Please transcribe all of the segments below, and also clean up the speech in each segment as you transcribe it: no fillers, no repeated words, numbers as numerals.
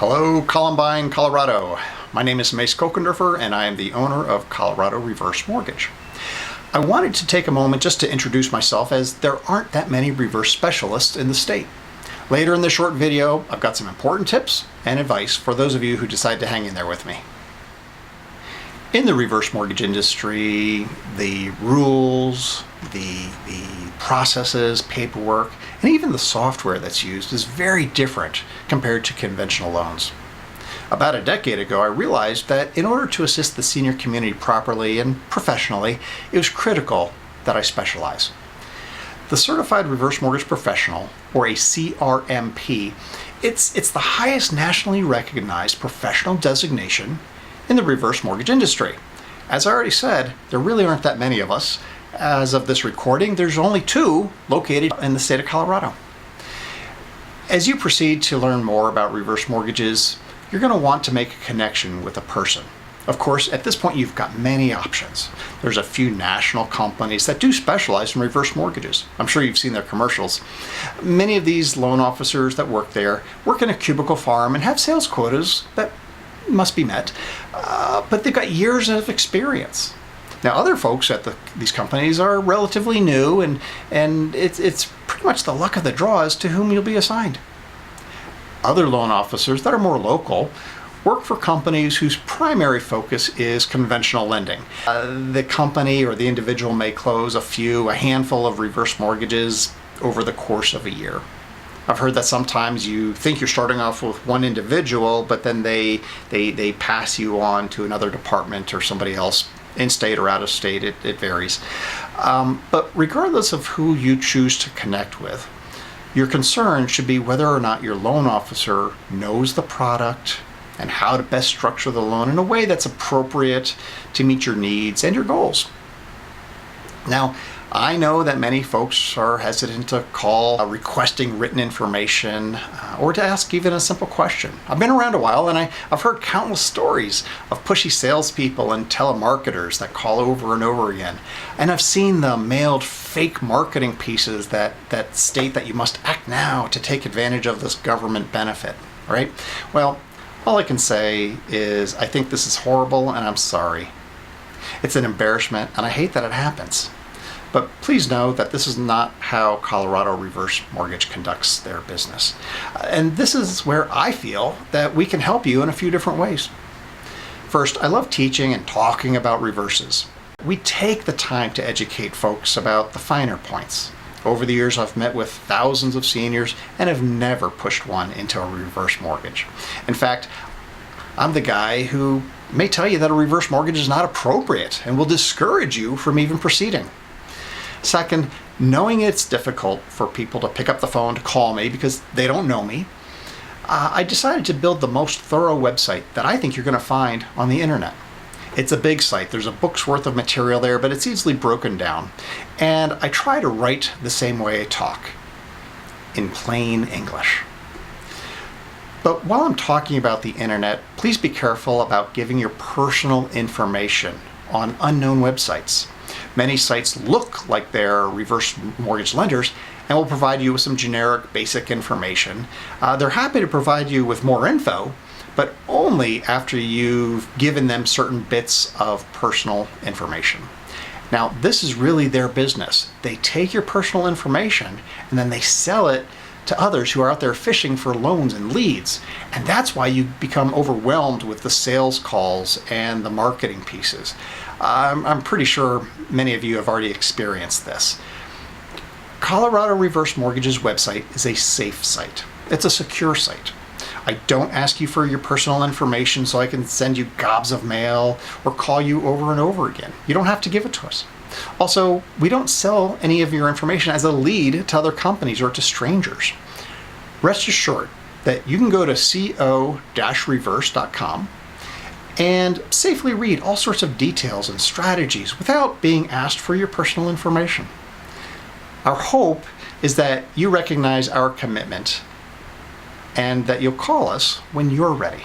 Hello, Columbine, Colorado. My name is Mace Kochenderfer, and I am the owner of Colorado Reverse Mortgage. I wanted to take a moment just to introduce myself, as there aren't that many reverse specialists in the state. Later in this short video, I've got some important tips and advice for those of you who decide to hang in there with me. In the reverse mortgage industry, the rules, the processes, paperwork, and even the software that's used is very different compared to conventional loans. About a decade ago, I realized that in order to assist the senior community properly and professionally, it was critical that I specialize. The Certified Reverse Mortgage Professional, or a CRMP, it's the highest nationally recognized professional designation in the reverse mortgage industry. As I already said, there really aren't that many of us. As of this recording, there's only 2 located in the state of Colorado. As you proceed to learn more about reverse mortgages, you're going to want to make a connection with a person. Of course, at this point, you've got many options. There's a few national companies that do specialize in reverse mortgages. I'm sure you've seen their commercials. Many of these loan officers that work there work in a cubicle farm and have sales quotas that must be met, but they've got years of experience. Now, other folks at these companies are relatively new, and it's pretty much the luck of the draw as to whom you'll be assigned. Other loan officers that are more local work for companies whose primary focus is conventional lending. The company or the individual may close a handful of reverse mortgages over the course of a year. I've heard that sometimes you think you're starting off with one individual, but then they pass you on to another department or somebody else, in state or out of state, it varies. But regardless of who you choose to connect with, your concern should be whether or not your loan officer knows the product and how to best structure the loan in a way that's appropriate to meet your needs and your goals. Now, I know that many folks are hesitant to call requesting written information or to ask even a simple question. I've been around a while, and I've heard countless stories of pushy salespeople and telemarketers that call over and over again. And I've seen the mailed fake marketing pieces that state that you must act now to take advantage of this government benefit, right? Well, all I can say is I think this is horrible, and I'm sorry. It's an embarrassment, and I hate that it happens. But please know that this is not how Colorado Reverse Mortgage conducts their business. And this is where I feel that we can help you in a few different ways. First, I love teaching and talking about reverses. We take the time to educate folks about the finer points. Over the years, I've met with thousands of seniors and have never pushed one into a reverse mortgage. In fact, I'm the guy who may tell you that a reverse mortgage is not appropriate and will discourage you from even proceeding. Second, knowing it's difficult for people to pick up the phone to call me because they don't know me, I decided to build the most thorough website that I think you're going to find on the internet. It's a big site. There's a book's worth of material there, but it's easily broken down. And I try to write the same way I talk, in plain English. But while I'm talking about the internet, please be careful about giving your personal information on unknown websites. Many sites look like they're reverse mortgage lenders and will provide you with some generic basic information. They're happy to provide you with more info, but only after you've given them certain bits of personal information. Now, this is really their business. They take your personal information and then they sell it to others who are out there fishing for loans and leads. And that's why you become overwhelmed with the sales calls and the marketing pieces. I'm pretty sure many of you have already experienced this. Colorado Reverse Mortgage's website is a safe site. It's a secure site. I don't ask you for your personal information so I can send you gobs of mail or call you over and over again. You don't have to give it to us. Also, we don't sell any of your information as a lead to other companies or to strangers. Rest assured that you can go to co-reverse.com and safely read all sorts of details and strategies without being asked for your personal information. Our hope is that you recognize our commitment and that you'll call us when you're ready.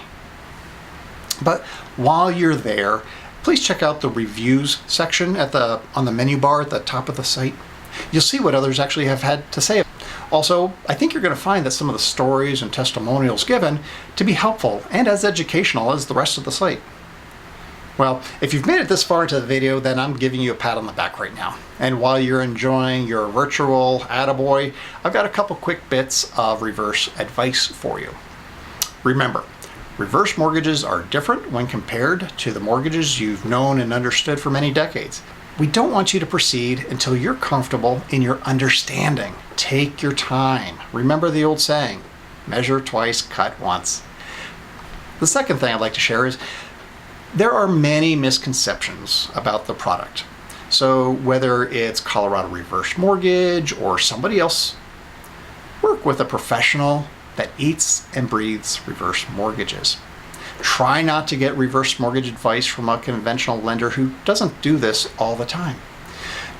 But while you're there, please check out the reviews section on the menu bar at the top of the site. You'll see what others actually have had to say. Also, I think you're going to find that some of the stories and testimonials given to be helpful and as educational as the rest of the site. Well, if you've made it this far into the video, then I'm giving you a pat on the back right now. And while you're enjoying your virtual attaboy, I've got a couple quick bits of reverse advice for you. Remember, reverse mortgages are different when compared to the mortgages you've known and understood for many decades. We don't want you to proceed until you're comfortable in your understanding. Take your time. Remember the old saying, measure twice, cut once. The second thing I'd like to share is there are many misconceptions about the product. So whether it's Colorado Reverse Mortgage or somebody else, work with a professional that eats and breathes reverse mortgages. Try not to get reverse mortgage advice from a conventional lender who doesn't do this all the time.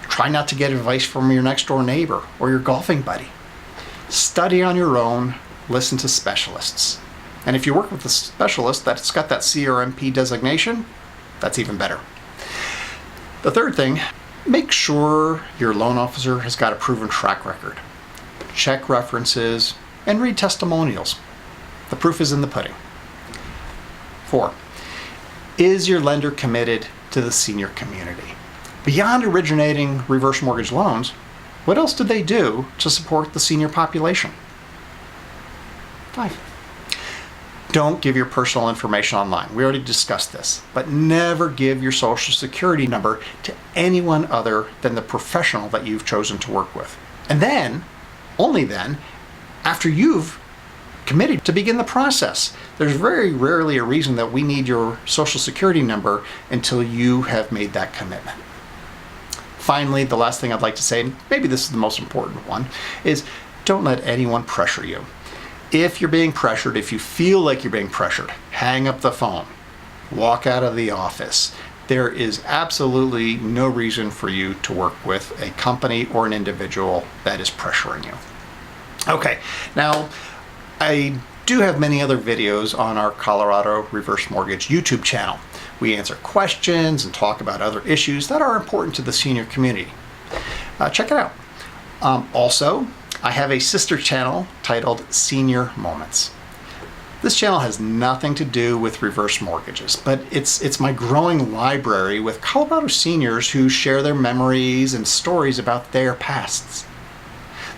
Try not to get advice from your next door neighbor or your golfing buddy. Study on your own, listen to specialists. And if you work with a specialist that's got that CRMP designation, that's even better. The third thing, make sure your loan officer has got a proven track record. Check references and read testimonials. The proof is in the pudding. 4, is your lender committed to the senior community? Beyond originating reverse mortgage loans, what else do they do to support the senior population? 5, don't give your personal information online. We already discussed this, but never give your social security number to anyone other than the professional that you've chosen to work with. And then, only then, after you've committed to begin the process. There's very rarely a reason that we need your social security number until you have made that commitment. Finally, the last thing I'd like to say, and maybe this is the most important one, is don't let anyone pressure you. If you're being pressured, if you feel like you're being pressured, hang up the phone, walk out of the office. There is absolutely no reason for you to work with a company or an individual that is pressuring you. Okay, now I do have many other videos on our Colorado Reverse Mortgage YouTube channel. We answer questions and talk about other issues that are important to the senior community. Check it out. Also, I have a sister channel titled Senior Moments. This channel has nothing to do with reverse mortgages, but it's my growing library with Colorado seniors who share their memories and stories about their pasts.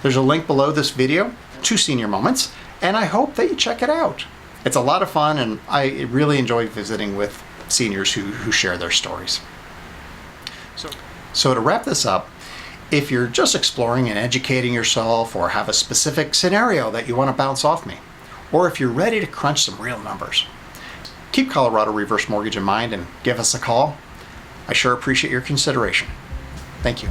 There's a link below this video to Senior Moments, and I hope that you check it out. It's a lot of fun, and I really enjoy visiting with seniors who share their stories. So to wrap this up, if you're just exploring and educating yourself or have a specific scenario that you want to bounce off me, or if you're ready to crunch some real numbers, keep Colorado Reverse Mortgage in mind and give us a call. I sure appreciate your consideration. Thank you.